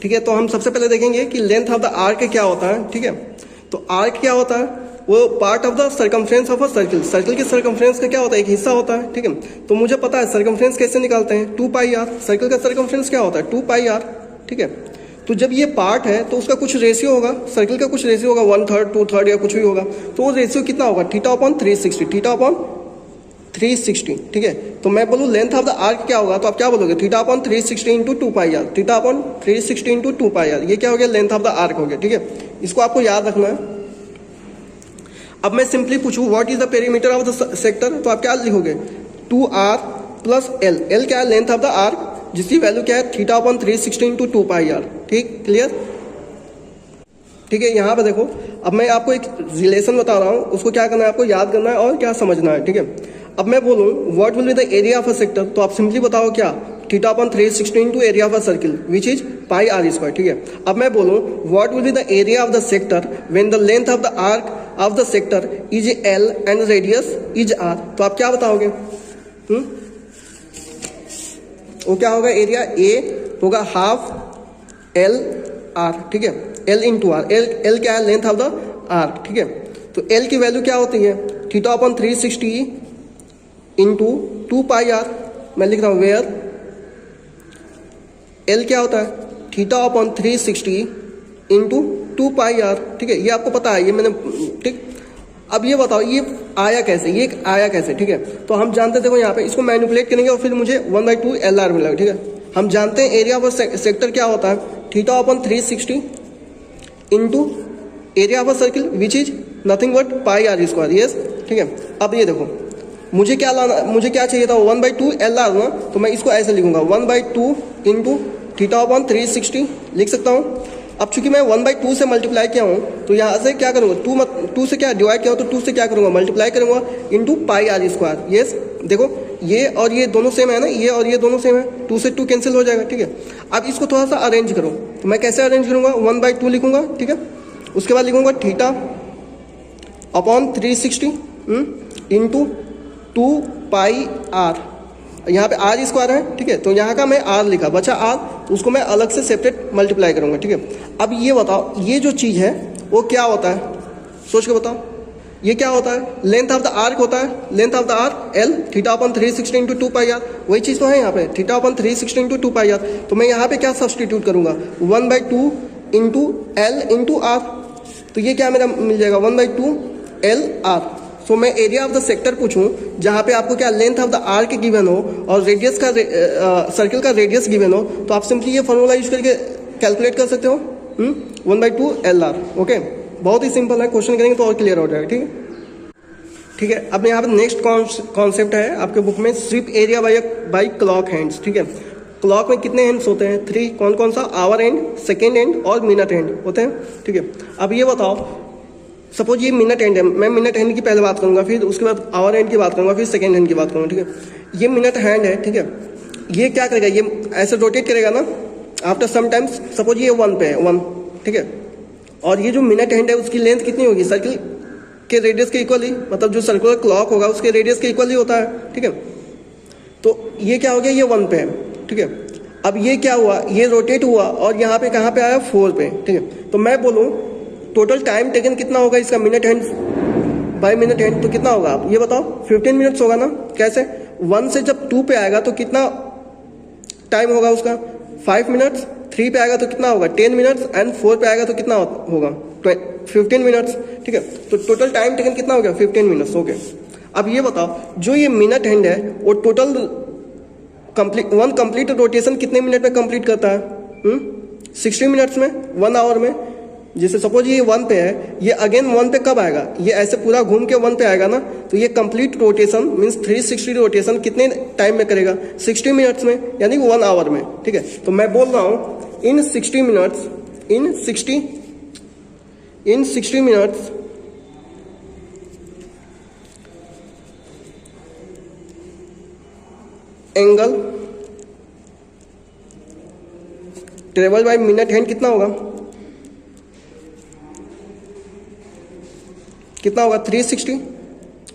ठीक है। तो हम सबसे पहले देखेंगे कि लेंथ ऑफ द आर्क क्या होता है, ठीक है। तो आर्क क्या होता है, वो part of the circumference of a circle, circle के सर्कमफ्रेंस का क्या होता है, एक हिस्सा होता है, ठीक है। तो मुझे पता है सर्कमफ्रेंस कैसे निकालते हैं, 2 पाई आर, सर्किल का सर्कमफ्रेंस क्या होता है 2 पाई आर, ठीक है। तो जब ये पार्ट है तो उसका कुछ रेशियो होगा, सर्किल का कुछ रेशियो होगा, 1/3 2/3 या कुछ भी होगा। तो वो रेशियो कितना होगा, θ/360, θ/360, ठीक है। तो मैं बोलूँ लेंथ ऑफ द आर्क क्या होगा, तो आप क्या बोलोगे, θ/360 into 2 pi r, θ/360 into 2 pi r, ये क्या हो गया, लेंथ ऑफ द आर्क हो गया, ठीक है। इसको आपको याद रखना है। अब मैं सिंपली पूछूं what is the perimeter of the sector, तो आप क्या लिखोगे, 2r प्लस एल, एल क्या है, लेंथ ऑफ द आर्क, जिसकी वैल्यू क्या है, θ/360 इंटू 2 पाई आर, ठीक, क्लियर, ठीक है। यहाँ पे देखो, अब मैं आपको एक रिलेशन बता रहा हूँ, उसको क्या करना है, आपको याद करना है और क्या समझना है, ठीक है। अब मैं बोलूँ what will be the area of a sector, तो आप सिंपली बताओ क्या, θ/360 into area of a circle which is pi are square, ठीक है। अब मैं बोलूँ what will be the area of the sector when the length of the arc of the sector is l and radius is r, तो आप क्या बताओगे, वो क्या होगा, एरिया ए होगा हाफ एल आर, ठीक है, एल इंटू आर, एल क्या है, लेंथ ऑफ द आर्क, ठीक है। तो एल की वैल्यू क्या होती है, θ/360 इंटू 2 पाई आर, मैं लिख रहा हूँ वेयर एल क्या होता है, θ/360 इंटू 2 पाई आर, ठीक है। ये आपको पता है, ये मैंने, ठीक। अब ये बताओ ये आया कैसे, ये आया कैसे, ठीक है। तो हम जानते हैं, देखो यहाँ पे इसको मैनिपुलेट करेंगे और फिर मुझे 1/2 LR मिलेगा, ठीक है। हम जानते हैं एरिया ऑफ सेक्टर क्या होता है, θ/360 into area of a circle which is nothing but pi are square, yes, ठीक है। अब ये देखो मुझे क्या लाना, मुझे क्या चाहिए था, 1/2 LR ना, तो मैं इसको ऐसे लिखूंगा 1/2 इंटू θ/360 लिख सकता हूँ। अब चूंकि मैं 1/2 से मल्टीप्लाई किया हूँ, तो यहाँ से क्या करूँगा, 2 से क्या डिवाइड किया हूँ, तो 2 से क्या करूँगा, मल्टीप्लाई करूँगा into pi are square, yes. देखो ये और ये दोनों सेम है ना, ये और ये दोनों सेम है, 2 से 2 कैंसिल हो जाएगा, ठीक है। अब इसको थोड़ा सा अरेंज करो, तो मैं कैसे अरेंज करूँगा, 1/2 लिखूंगा, ठीक है। उसके बाद लिखूंगा θ/360 इंटू 2 पाई आर, यहाँ पे आर स्क्वायर है, ठीक है। तो यहाँ का मैं आर लिखा, बचा आर, उसको मैं अलग से सेपरेट मल्टीप्लाई करूँगा, ठीक है। अब ये बताओ ये जो चीज़ है वो क्या होता है, सोच के बताओ, ये क्या होता है, लेंथ ऑफ द आर्क होता है, length of the arc l, θ/360 into 2 pi r, वही चीज़ तो है यहाँ पे, θ/360 इंटू 2 पाई आर। तो मैं यहाँ पे क्या सब्सटीट्यूट करूँगा, 1/2 इंटू एल इंटू आर, तो ये क्या मेरा मिल जाएगा, 1/2 एल आर। सो मैं एरिया ऑफ द सेक्टर पूछूं जहाँ पे आपको क्या, length of the arc given हो और रेडियस का सर्किल का रेडियस गिवन हो, तो आप सिंपली ये फॉर्मूला यूज करके कैलकुलेट कर सकते हो, 1/2 LR, ओके। बहुत ही सिंपल है, क्वेश्चन करेंगे तो और क्लियर हो जाएगा, ठीक है, ठीक है। अब यहाँ पे नेक्स्ट कॉन्सेप्ट है आपके बुक में, sweep area by clock hands, ठीक है। क्लॉक में कितने हैंड्स होते हैं, 3, कौन कौन सा, आवर हैंड, सेकेंड हैंड और मिनट हैंड होते हैं, ठीक है। अब ये बताओ सपोज ये मिनट हैंड है, मैं मिनट हैंड की पहले बात करूंगा, फिर उसके बाद आवर हैंड की बात करूंगा, फिर सेकंड हैंड की बात करूंगा, ठीक है। ये मिनट हैंड है, ठीक है। ये क्या करेगा, ये ऐसे रोटेट करेगा ना, आफ्टर सम टाइम्स, सपोज ये 1 पे है, 1, ठीक है। और ये जो मिनट हैंड है उसकी लेंथ कितनी होगी, सर्किल के रेडियस के इक्वली, मतलब जो सर्कुलर क्लॉक होगा उसके रेडियस के इक्वली होता है, ठीक है। तो ये क्या हो गया, ये 1 पे है, ठीक है। अब ये क्या हुआ, ये रोटेट हुआ और यहाँ पे कहाँ पे आया, 4 पे, ठीक है। तो मैं बोलूँ टोटल टाइम टेकन कितना होगा इसका, minute hand by minute hand, तो कितना होगा आप ये बताओ, 15 मिनट्स होगा ना। कैसे, 1 से जब 2 पे आएगा तो कितना टाइम होगा उसका, 5 मिनट्स, 3 पे आएगा तो कितना होगा, 10 मिनट्स, एंड 4 पे आएगा तो कितना होगा, 15 मिनट्स, ठीक है। तो टोटल टाइम टेकन कितना हो गया, 15 मिनट्स, ओके। अब ये बताओ जो ये मिनट हैंड है वो टोटल वन कंप्लीट रोटेशन कितने मिनट में कंप्लीट करता है, 60 मिनट्स में, 1 आवर में। जैसे सपोज ये 1 पे है, ये अगेन 1 पे कब आएगा, ये ऐसे पूरा घूम के 1 पे आएगा ना, तो ये कंप्लीट रोटेशन मींस 360 रोटेशन कितने टाइम में करेगा, 60 मिनट्स में, यानी 1 आवर में, ठीक है। तो मैं बोल रहा हूँ इन 60 minutes, in 60 minutes angle travel by minute hand कितना होगा, कितना होगा, 360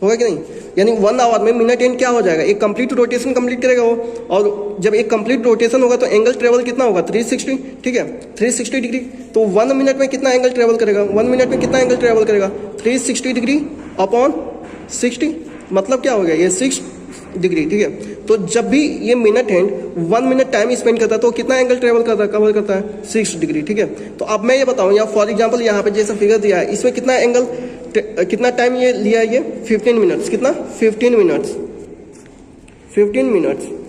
होगा कि नहीं। यानी 1 आवर में मिनट एंड क्या हो जाएगा, एक कंप्लीट रोटेशन कंप्लीट करेगा वो, और जब एक कंप्लीट रोटेशन होगा तो एंगल ट्रेवल कितना होगा 360, ठीक है 360 डिग्री। तो 1 मिनट में कितना एंगल ट्रेवल करेगा, 1 मिनट में कितना एंगल ट्रेवल करेगा 360 डिग्री अपॉन 60, मतलब क्या हो गया ये 6 डिग्री, ठीक है। तो जब भी ये minute hand 1 minute time spend करता है तो कितना एंगल ट्रेवल करता है, कवर करता है 6 डिग्री, ठीक है। तो अब मैं ये बताऊं, या फॉर एग्जांपल यहाँ पे जैसा फिगर दिया है इसमें कितना एंगल कितना टाइम ये लिया है, ये 15 मिनट्स, कितना 15 मिनट्स,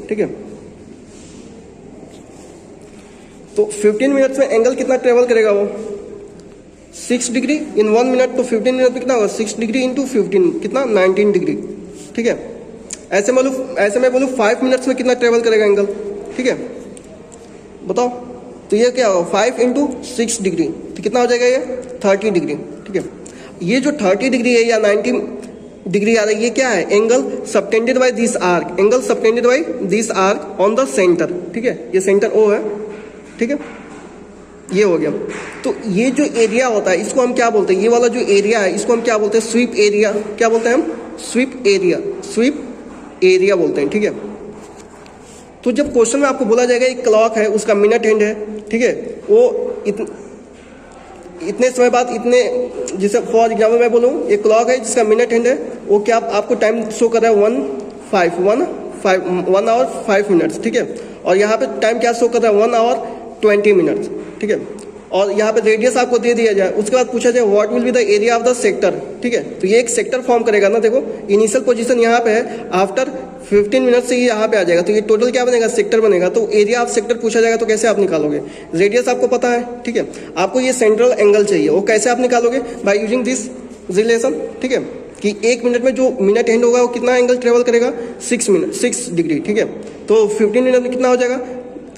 ठीक है। तो 15 मिनट्स में एंगल कितना ट्रेवल करेगा वो 6 डिग्री इन 1 मिनट। तो 15 मिनट में कितना होगा 6 डिग्री इंटू 15 कितना 19 डिग्री, ठीक है। ऐसे मैं बोलूँ 5 मिनट्स में कितना ट्रेवल करेगा एंगल, ठीक है, बताओ। तो ये क्या होगा 5 इंटू 6 डिग्री, तो कितना हो जाएगा ये 30 डिग्री, ठीक है। ये जो 30 डिग्री है या 90 डिग्री आ रहा है, ये क्या है angle subtended by this arc, angle subtended by this arc on the centre, ठीक है। ये सेंटर ओ है, ठीक है, ये हो गया। तो ये जो एरिया होता है इसको हम क्या बोलते हैं, ये वाला जो एरिया है इसको हम क्या बोलते हैं स्वीप एरिया, क्या बोलते हैं हम स्वीप एरिया बोलते हैं, ठीक है। तो जब क्वेश्चन में आपको बोला जाएगा एक क्लॉक है उसका मिनट हैंड है, ठीक है, वो इतने समय बाद इतने, जैसे फॉर एग्जाम्पल मैं बोलूँ एक क्लॉक है जिसका मिनट हैंड है वो क्या आपको टाइम शो कर रहा है 1 आवर 5 मिनट्स, ठीक है। और यहाँ पे टाइम क्या शो कर रहा है 1 आवर 20 मिनट्स, ठीक है। और यहाँ पे रेडियस आपको दे दिया जाए, उसके बाद पूछा जाए what will be the area of the sector, ठीक है। तो ये एक सेक्टर फॉर्म करेगा ना, देखो इनिशियल पोजीशन यहाँ पे है, आफ्टर 15 मिनट से ये यहाँ पे आ जाएगा, तो ये टोटल क्या बनेगा सेक्टर बनेगा। तो एरिया ऑफ सेक्टर पूछा जाएगा तो कैसे आप निकालोगे, रेडियस आपको पता है, ठीक है। आपको ये सेंट्रल एंगल चाहिए, वो कैसे आप निकालोगे बाय यूजिंग दिस रिलेशन, ठीक है, कि 1 मिनट में जो मिनट एंड होगा वो कितना एंगल ट्रेवल करेगा 6 डिग्री, ठीक है। तो 15 मिनट में कितना हो जाएगा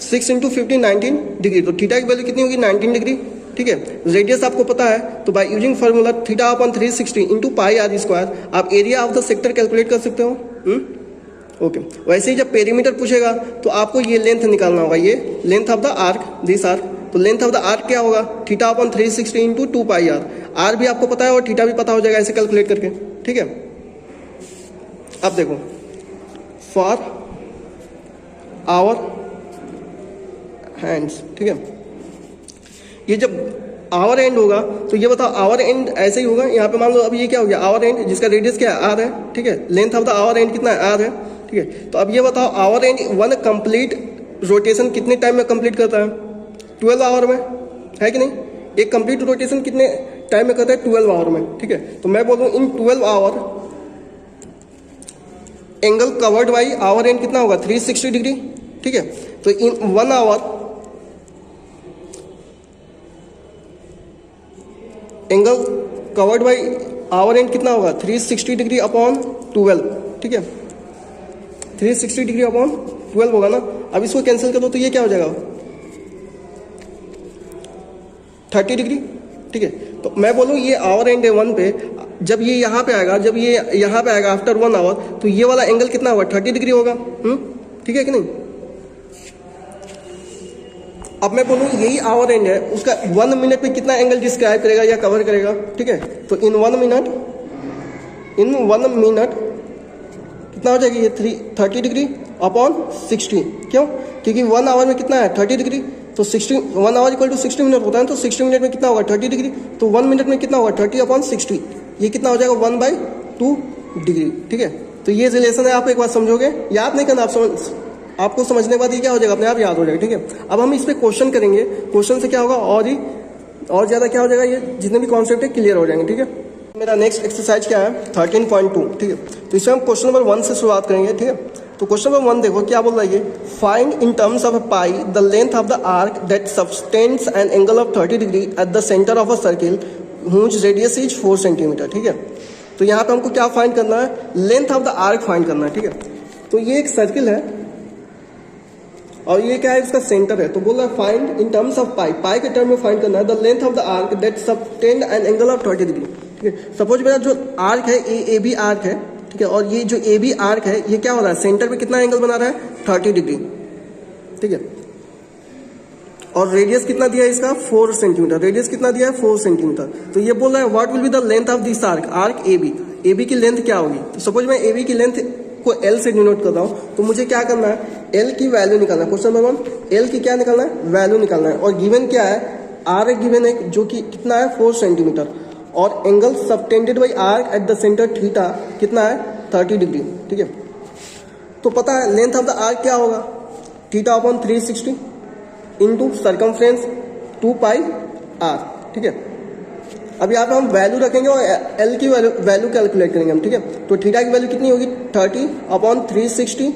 6 इंटू 15 19 डिग्री, तो थीटा की वैल्यू कितनी होगी 19 डिग्री, ठीक है। रेडियस आपको पता है, तो by using formula theta upon 360 into pi are square आप area of the sector calculate कर सकते हो। ओके, वैसे ही जब पेरीमीटर पूछेगा तो आपको ये लेंथ निकालना होगा, ये length of the arc, this arc. तो लेंथ ऑफ द आर्क क्या होगा theta upon 360 into 2 pi R, R भी आपको पता है और थीटा भी पता हो जाएगा ऐसे कैलकुलेट करके, ठीक है। अब देखो फॉर आवर हैंड्स, ठीक है, ये जब आवर एंड होगा तो ये बताओ आवर एंड ऐसे ही होगा, यहाँ पे मान लो अब ये क्या हो गया आवर एंड जिसका रेडियस क्या है आर है, ठीक है। Length of the our and कितना है आर है, ठीक है। तो अब ये बताओ आवर एंड 1 कंप्लीट रोटेशन कितने टाइम में कंप्लीट करता है 12 आवर में, है कि नहीं। एक कंप्लीट रोटेशन कितने टाइम में करता है 12 आवर में, ठीक है। तो मैं बोलूँ इन 12 hour angle covered by our and कितना होगा 360 डिग्री, ठीक है। तो इन 1 hour angle covered by our and कितना होगा 360 डिग्री अपॉन 12, ठीक है। 360 डिग्री अपॉन 12 होगा ना। अब इसको कैंसिल कर दो तो ये क्या हो जाएगा 30 डिग्री, ठीक है। तो मैं बोलूँ ये आवर एंड है 1 पे, जब ये यहाँ पे आएगा, जब ये यहाँ पे आएगा आफ्टर 1 आवर, तो ये वाला एंगल कितना होगा 30 डिग्री होगा, ठीक है कि नहीं। अब मैं बोलूँ यही आवर एंड है, उसका 1 मिनट में कितना एंगल डिस्क्राइब करेगा या कवर करेगा, ठीक है। तो इन 1 मिनट कितना हो जाएगी ये 30 डिग्री अपॉन 60, क्यों, क्योंकि 1 आवर में कितना है 30 डिग्री, तो 1 आवर इक्वल टू 60 मिनट होता है, तो 60 मिनट में कितना होगा 30 डिग्री, तो 1 मिनट में कितना होगा 30 अपॉन 60, ये कितना हो जाएगा 1/2 डिग्री, ठीक है। तो ये रिलेशन है, आप एक बार समझोगे, याद नहीं करना, आपको समझने के बाद ये क्या हो जाएगा अपने आप याद हो जाएगा, ठीक है। अब हम इस पर क्वेश्चन करेंगे, क्वेश्चन से क्या होगा और ज़्यादा क्या हो जाएगा, ये जितने भी कॉन्सेप्ट है क्लियर हो जाएंगे, ठीक है। मेरा नेक्स्ट एक्सरसाइज क्या है 13.2, ठीक है। तो इसमें हम क्वेश्चन नंबर 1 से शुरुआत करेंगे, ठीक है। तो क्वेश्चन नंबर 1 देखो क्या बोल रहा है ये, find in terms of pi the length of the arc that subtends an angle of 30 degree at the centre of a circle whose radius is 4 centimetre, ठीक है। तो यहाँ पे हमको क्या फाइंड करना है, length of the arc find करना है, ठीक है। तो ये एक सर्किल है और ये क्या है इसका सेंटर है, तो बोल रहा है फाइंड इन टर्म्स ऑफ पाई, पाई के टर्म में फाइंड करना है the length of the arc that subtend N angle of 30 degree, ठीक है। सपोज मेरा जो आर्क है ए बी आर्क है, ठीक है, और ये जो ए बी आर्क है ये क्या हो रहा है सेंटर में कितना एंगल बना रहा है 30 डिग्री, ठीक है। और रेडियस कितना दिया है इसका 4 सेंटीमीटर, रेडियस कितना दिया है 4 सेंटीमीटर। तो ये बोल रहा है what will be the length of this arc, arc A B, A B की लेंथ क्या होगी, तो सपोज मैं ए बी की लेंथ को एल से डिनोट कर रहा हूँ, तो मुझे क्या करना है, एल की वैल्यू निकालना है। क्वेश्चन नंबर 1, एल की क्या निकालना है, वैल्यू निकालना है। और गिवन क्या है, आर गिवन है जो कि कितना है 4 सेंटीमीटर, और angle subtended by arc eight the centre theta कितना है 30 डिग्री। ठीक है, तो पता है लेंथ ऑफ द आर्क क्या होगा, theta upon 360 into circumference 2 pi R. ठीक है, अब यहाँ पे हम वैल्यू रखेंगे और एल की वैल्यू कैलकुलेट करेंगे हम। ठीक है, तो थीटा की वैल्यू कितनी होगी 30 अपॉन 360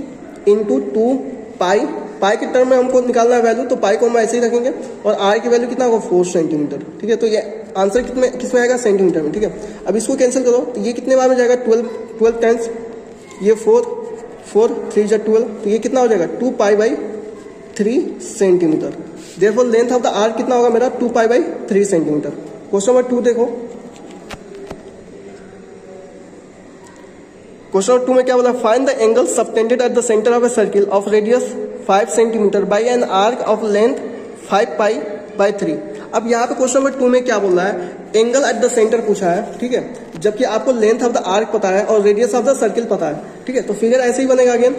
इंटू 2 पाई। पाई के टर्म में हमको निकालना है वैल्यू, तो पाई को हम ऐसे ही रखेंगे, और आर की वैल्यू कितना होगा 4 सेंटीमीटर। ठीक है, तो ये आंसर किस में आएगा, सेंटीमीटर में। ठीक है, अब इसको कैंसिल करो, तो ये कितने बार में जाएगा 12 टाइम्स, ये 4 3 जा 12, तो ये कितना हो जाएगा 2 पाई by 3 centimetre. Therefore length of the arc कितना होगा मेरा 2 पाई बाई 3 सेंटीमीटर। क्वेश्चन नंबर 2 देखो, क्वेश्चन नंबर 2 में क्या बोला, find the angle subtended at the centre of a circle of radius 5 centimetre by an arc of length 5 pi by 3। अब यहाँ पे क्वेश्चन नंबर 2 में क्या बोल रहा है, एंगल एट द सेंटर पूछा है। ठीक है, जबकि आपको लेंथ ऑफ द आर्क पता है और रेडियस ऑफ द सर्किल पता है। ठीक है, तो फिगर ऐसे ही बनेगा। अगेन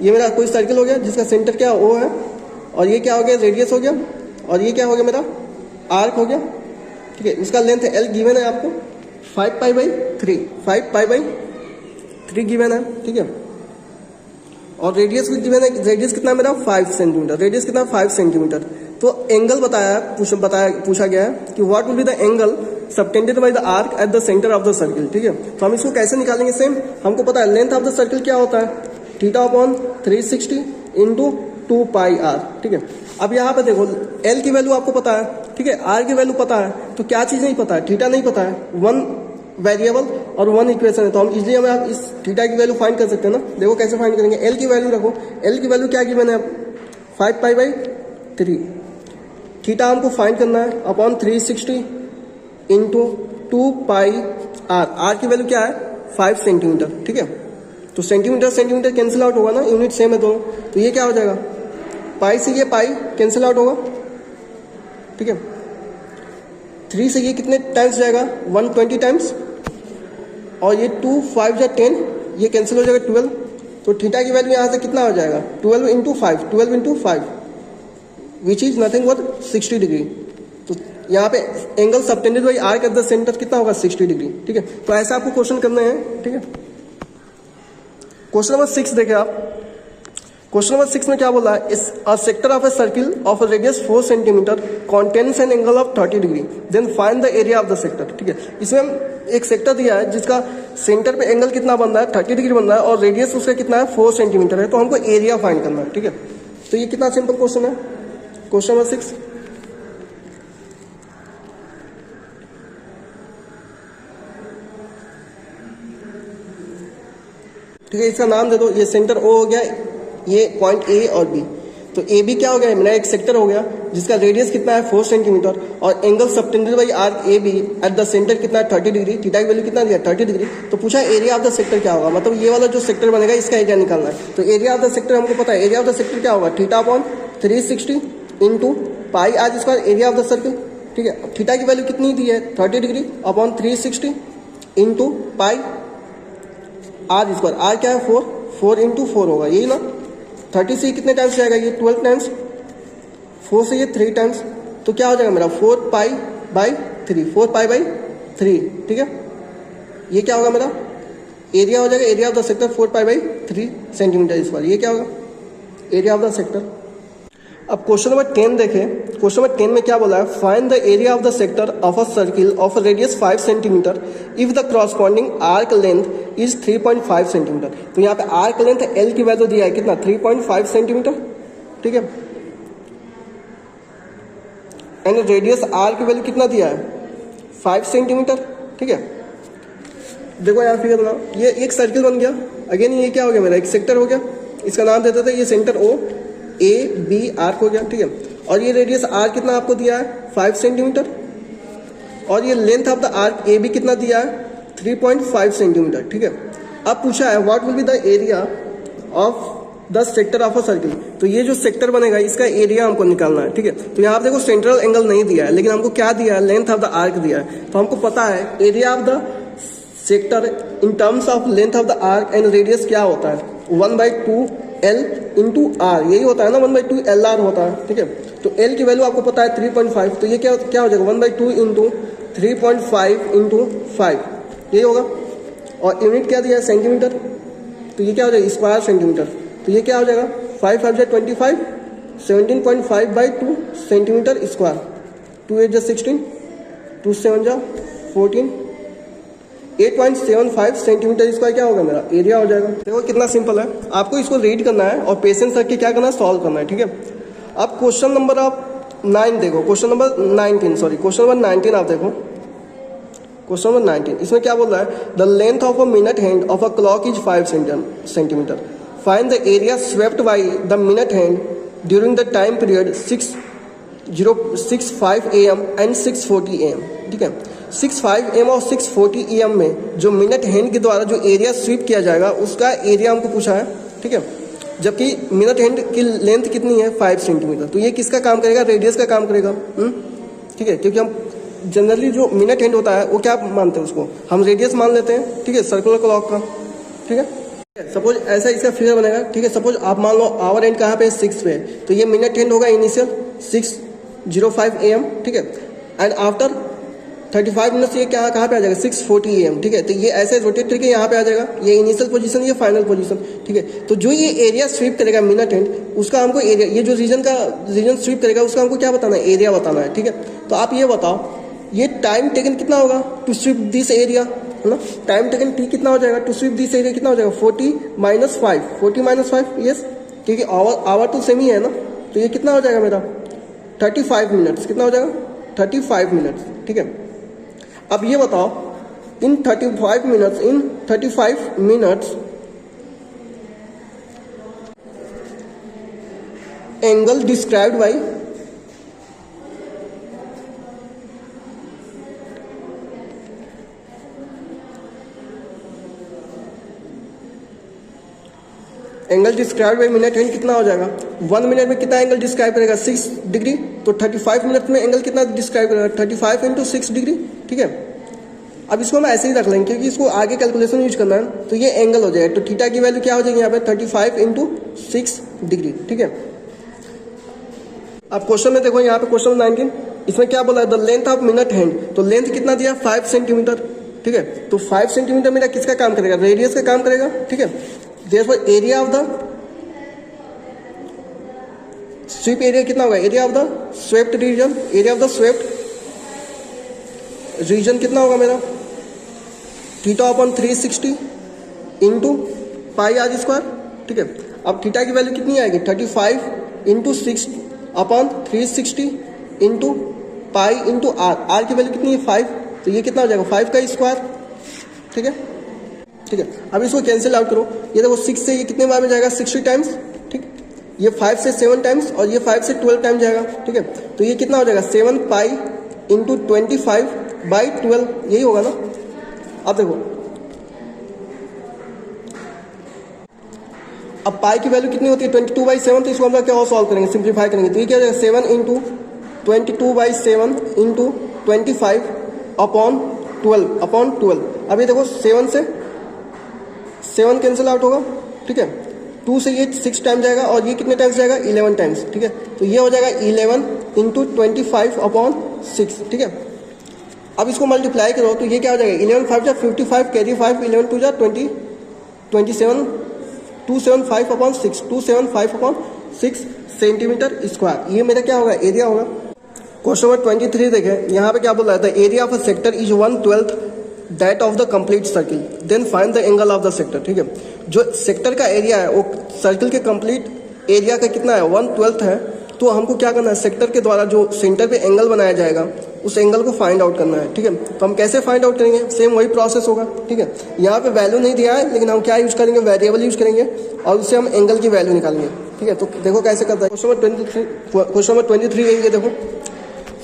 ये मेरा कोई सर्किल हो गया जिसका सेंटर क्या ओ है, और ये क्या हो गया रेडियस हो गया, और ये क्या हो गया मेरा आर्क हो गया। ठीक है, इसका लेंथ एल गिवन है आपको 5 pi by 3, 5 pi by 3 given है। ठीक है, और रेडियस भी गिवन है, रेडियस कितना मेरा 5 सेंटीमीटर, रेडियस कितना 5 सेंटीमीटर। तो एंगल पूछा गया है कि what will be the angle subtended by the arc eight the centre of the circle. ठीक है, तो हम इसको कैसे निकालेंगे, सेम हमको पता है लेंथ ऑफ द सर्किल क्या होता है, theta upon 360 into 2 pi R. ठीक है, अब यहाँ पे देखो एल की वैल्यू आपको पता है, ठीक है, आर की वैल्यू पता है, तो क्या चीज नहीं पता है, थीटा नहीं पता है, 1 वेरिएबल और 1 इक्वेशन है, तो हम इजिली हमें आप इस थीटा की वैल्यू फाइंड कर सकते हैं ना। देखो कैसे फाइंड करेंगे, एल की वैल्यू रखो, एल की वैल्यू क्या गिवन है 5 पाई बाई 3, थीटा हमको फाइंड करना है upon 360 into 2 pi R, are की वैल्यू क्या है 5 सेंटीमीटर। ठीक है, तो सेंटीमीटर कैंसिल आउट होगा ना, यूनिट सेम है दोनों, तो ये क्या हो जाएगा पाई से ये पाई कैंसिल आउट होगा। ठीक है, 3 से ये कितने टाइम्स जाएगा 120 टाइम्स, और ये 2 5 या 10, ये कैंसिल हो जाएगा 12, तो थीटा की वैल्यू यहाँ से कितना हो जाएगा 12 into 5 which is nothing but 60 degree. तो यहाँ पे angle subtended by arc eight the centre कितना होगा 60 डिग्री। ठीक है, तो ऐसा आपको क्वेश्चन करने हैं। ठीक है, क्वेश्चन नंबर 6 देखें आप, क्वेश्चन नंबर 6 में क्या बोला है, a sector of a circle of radius 4 centimetre contains an angle of 30 degree, then find the area of the sector. ठीक है, इसमें हम एक सेक्टर दिया है जिसका सेंटर पे एंगल कितना बन रहा है 30 डिग्री बन रहा है, और रेडियस उसका कितना है 4 सेंटीमीटर है, तो हमको एरिया फाइंड करना है। ठीक है, तो ये कितना सिंपल क्वेश्चन है, क्वेश्चन नंबर 6। ठीक है, इसका नाम दे दो, ये सेंटर ओ हो गया, ये पॉइंट ए और बी, तो ए बी क्या हो गया मेरा एक सेक्टर हो गया जिसका रेडियस कितना है 4 सेंटीमीटर, और angle subtended by arc A B at the centre कितना है 30 डिग्री, थीटा की वैल्यू कितना दिया 30 डिग्री। तो पूछा एरिया ऑफ द सेक्टर क्या होगा, मतलब ये वाला जो सेक्टर बनेगा इसका एरिया निकालना है। तो एरिया ऑफ द सेक्टर हमको पता है, एरिया ऑफ द सेक्टर क्या होगा theta upon 360 into pi are square area of the circle. ठीक है, थीटा की वैल्यू कितनी दी है 30 degree upon 360 into pi are square, R क्या है 4 इंटू 4 होगा, यही ना। 30 से कितने टाइम्स जाएगा ये 12 टाइम्स, 4 से ये 3 टाइम्स, तो क्या हो जाएगा मेरा 4 पाई बाई 3। ठीक है, ये क्या होगा मेरा एरिया हो जाएगा, area of the sector 4 pi by 3 centimetre square, ये क्या होगा एरिया ऑफ द सेक्टर। अब क्वेश्चन नंबर 10 देखें, क्वेश्चन नंबर 10 में क्या बोला है, find the area of the sector of a circle of radius 5 centimetre if the corresponding arc length is 3.5 centimetre. तो यहाँ पे आर्क लेंथ एल की वैल्यू दिया है कितना 3.5 सेंटीमीटर। ठीक है, एंड रेडियस आर की वैल्यू कितना दिया है 5 सेंटीमीटर। ठीक है, देखो यहाँ फिगर बनाओ, ये एक सर्किल बन गया, अगेन ये क्या हो गया मेरा एक सेक्टर हो गया, इसका नाम देते थे ये centre O A B arc हो गया। ठीक है, और ये रेडियस आर कितना आपको दिया है 5 सेंटीमीटर, और ये length of the arc A B कितना दिया है 3.5 सेंटीमीटर। ठीक है, अब पूछा है what will be the area of the sector of a circle, तो ये जो सेक्टर बनेगा इसका एरिया हमको निकालना है। ठीक है, तो यहाँ पे देखो सेंट्रल एंगल नहीं दिया है, लेकिन हमको क्या दिया है लेंथ ऑफ द आर्क दिया है, तो हमको पता है area of the sector in terms of length of the arc and radius क्या होता है, 1/2L इंटू आर, यही होता है ना, 1/2LR होता है, ठीक है। तो L की वैल्यू आपको पता है 3.5, तो ये क्या हो जाएगा 1/2 इंटू 3.5 इंटू 5, यही होगा। और यूनिट क्या दिया है, सेंटीमीटर, तो ये क्या हो जाएगा स्क्वायर सेंटीमीटर, तो ये क्या हो जाएगा 5 5 जा 25, 17.5/2 सेंटीमीटर स्क्वायर, 2 8 जा 16, 2 7 जा 14, 8.75 सेंटीमीटर स्क्वायर क्या होगा मेरा एरिया हो जाएगा। देखो कितना सिंपल है, आपको इसको रीड करना है और पेशेंस रख के क्या करना है, सॉल्व करना है, ठीक है। अब क्वेश्चन नंबर आप 9 देखो, क्वेश्चन नंबर 19 आप देखो, क्वेश्चन नंबर 19, इसमें क्या बोल रहा है, the length of a minute hand of a clock is 5 centimetre, find the area swept by the minute hand during the time period 6:05 AM and 6:40 AM, ठीक है। 6:05 AM और 6:40 AM में जो मिनट हैंड के द्वारा जो एरिया स्वीप किया जाएगा उसका एरिया हमको पूछा है, ठीक है। जबकि मिनट हैंड की लेंथ कितनी है 5 सेंटीमीटर, तो ये किसका काम करेगा, रेडियस का काम करेगा, ठीक है। क्योंकि हम जनरली जो मिनट हैंड होता है वो क्या मानते हैं, उसको हम रेडियस मान लेते हैं, ठीक है, सर्कुलर क्लॉक का, ठीक है। सपोज ऐसा इसका फिगर बनेगा, ठीक है। सपोज आप मान लो आवर एंड कहाँ पे 6 पे, तो ये मिनट हैंड होगा इनिशियल 6:05 AM, ठीक है। एंड आफ्टर 35 मिनट्स ये क्या कहाँ पे आ जाएगा 6:40 AM, ठीक है। तो ये ऐसे रोटेट करके यहाँ पे आ जाएगा, ये इनिशियल पोजीशन, ये फाइनल पोजीशन, ठीक है। तो जो ये एरिया स्वीप करेगा मिनट हैंड, उसका हमको एरिया, ये जो रीजन स्वीप करेगा उसका हमको क्या बताना है, एरिया बताना है, ठीक है। तो आप ये बताओ ये टाइम टेकन कितना होगा टू स्वीप दिस एरिया, है ना। टाइम टेकन टी कितना हो जाएगा टू स्वीप दिस एरिया, कितना हो जाएगा 40 - 5, यस, क्योंकि आवर तो सेम ही है ना। तो ये कितना हो जाएगा मेरा 35 मिनट्स, कितना हो जाएगा 35 मिनट्स, ठीक है। अब ये बताओ इन 35 minutes angle described by minute hand कितना हो जाएगा, 1 मिनट में कितना एंगल डिस्क्राइब करेगा 6 डिग्री, तो 35 मिनट में एंगल कितना डिस्क्राइब करेगा 35 × 6 डिग्री, ठीक है। अब इसको हम ऐसे ही रख लेंगे क्योंकि इसको आगे कैलकुलेशन यूज करना है, तो ये एंगल हो जाएगा, तो थीटा की वैल्यू क्या हो जाएगी यहाँ पे 35 × 6 डिग्री, ठीक है। अब क्वेश्चन में देखो, यहाँ पे क्वेश्चन 19, इसमें क्या बोला है, the length of minute hand, तो लेंथ कितना दिया 5 सेंटीमीटर, ठीक है। तो 5 सेंटीमीटर मेरा किसका काम करेगा, रेडियस का काम करेगा, ठीक है। Therefore, area of the sweep area कितना होगा, area of the swept region, area of the swept region कितना होगा मेरा θ/360 इंटू पाई आर स्क्वायर, ठीक है। अब थीटा की वैल्यू कितनी आएगी 35 × 6/360 into pi into r, are की वैल्यू कितनी है 5, तो ये कितना हो जाएगा 5 का स्क्वायर, ठीक है, ठीक है। अब इसको कैंसिल आउट करो, ये देखो 6 से ये कितने बार में जाएगा 60 टाइम्स, ठीक। ये 5 से 7 टाइम्स और ये 5 से 12 टाइम्स जाएगा, ठीक है। तो ये कितना हो जाएगा 7 पाई × 25/12, यही होगा ना। अब देखो, अब पाई की वैल्यू कितनी होती है 22/7, तो इसको हम लोग क्या और सॉल्व करेंगे, सिंप्लीफाई करेंगे, तो ये क्या हो जाएगा 7 × 22/7 × 25/12। अब ये देखो 7 से 7 कैंसिल आउट होगा, ठीक है। 2 से ये 6 टाइम जाएगा और ये कितने टाइम्स जाएगा 11 टाइम्स, ठीक है। तो ये हो जाएगा 11 × 25/6, ठीक है। अब इसको मल्टीप्लाई करो तो ये क्या हो जाएगा 11 5 जा 55, कैरी 5, 11 2 जा 20, 27 275/6, 275/6 सेंटीमीटर स्क्वायर, ये मेरा क्या होगा एरिया होगा। क्वेश्चन नंबर 23 देखें, यहाँ पे क्या बोल रहा है, the area of a sector is 1/12 that of the complete circle, then find the angle of the sector, ठीक है। जो सेक्टर का एरिया है वो सर्किल के कंप्लीट एरिया का कितना है 1/12 है, तो हमको क्या करना है सेक्टर के द्वारा जो सेंटर पे एंगल बनाया जाएगा उस एंगल को फाइंड आउट करना है, ठीक है। तो हम कैसे फाइंड आउट करेंगे, सेम वही प्रोसेस होगा, ठीक है। यहाँ पे वैल्यू नहीं दिया है लेकिन हम क्या यूज करेंगे, वेरिएबल यूज करेंगे और उससे हम एंगल की वैल्यू निकालेंगे, ठीक है। तो देखो कैसे करता है, क्वेश्चन नंबर 23 ये देखो,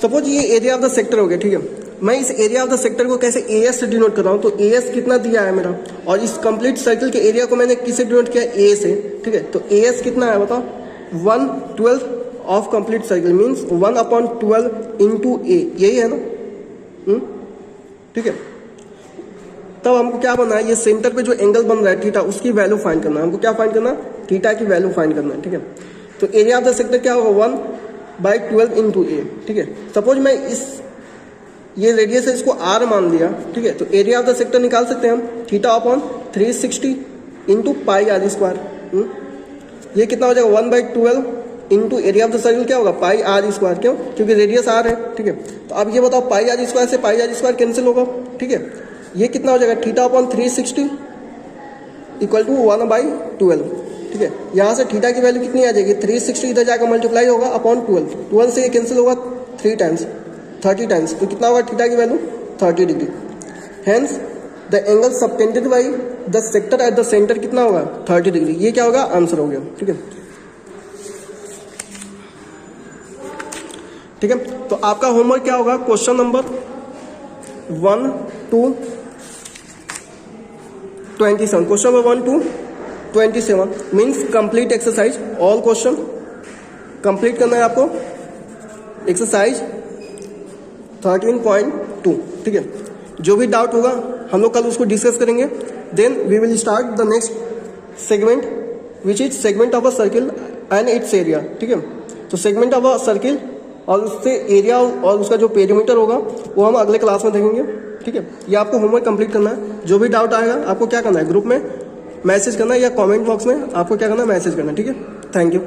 सपोज ये एरिया ऑफ द सेक्टर हो गया, ठीक है। मैं इस एरिया ऑफ द सेक्टर को कैसे AS से डिनोट कर रहा हूँ, तो AS कितना दिया है मेरा, और इस कंप्लीट सर्किल के एरिया को मैंने किससे डिनोट किया A से, ठीक है। तो AS कितना है बताओ 1/12 of complete circle means 1/12 into A, यही है ना, ठीक है। तब हमको क्या बनना है, ये सेंटर पे जो एंगल बन रहा है थीटा, उसकी वैल्यू फाइंड करना है। हमको क्या फाइंड करना है, थीटा की वैल्यू फाइंड करना है, ठीक है। तो एरिया ऑफ द सेक्टर क्या होगा, 1/12 इंटू ए, ठीक है। सपोज मैं ये रेडियस है, इसको आर मान लिया, ठीक है। तो एरिया ऑफ द सेक्टर निकाल सकते हैं हम, theta upon 360 into pi are square. ये कितना हो जाएगा, 1/12 into area of the circle क्या होगा, पाई आर स्क्वायर। क्यों, क्योंकि रेडियस आर है, ठीक है। तो अब ये बताओ, पाई आर स्क्वायर से पाई आर स्क्वायर कैंसिल होगा, ठीक है। ये कितना हो जाएगा, थीटा अपॉन 360 इक्वल टू 1/12, ठीक है। यहाँ से थीटा की वैल्यू कितनी आ जाएगी, 360 इधर जाकर मल्टीप्लाई होगा अपॉन 12 से ये कैंसिल होगा 3 टाइम्स, 30 टाइम्स। तो कितना होगा थीटा की value, 30 degree. Hence the angle subtended by the sector eight the centre कितना होगा, 30 डिग्री। ये क्या होगा, आंसर हो गया, ठीक है। ठीक है, तो आपका होमवर्क क्या होगा, question number 1 to 27, question number 1 to 27 means complete exercise, all question complete करना है आपको, एक्सरसाइज 13.2, ठीक है। जो भी डाउट होगा हम लोग कल उसको डिस्कस करेंगे। Then we will start the next segment which is segment of a circle and its area, ठीक है। तो सेगमेंट ऑफ अ सर्किल और उससे एरिया और उसका जो पेरीमीटर होगा वो हम अगले क्लास में देखेंगे, ठीक है। ये आपको होमवर्क कंप्लीट करना है। जो भी डाउट आएगा आपको क्या करना है, ग्रुप में मैसेज करना है या कमेंट बॉक्स में आपको क्या करना है, मैसेज करना है, ठीक है। Thank you.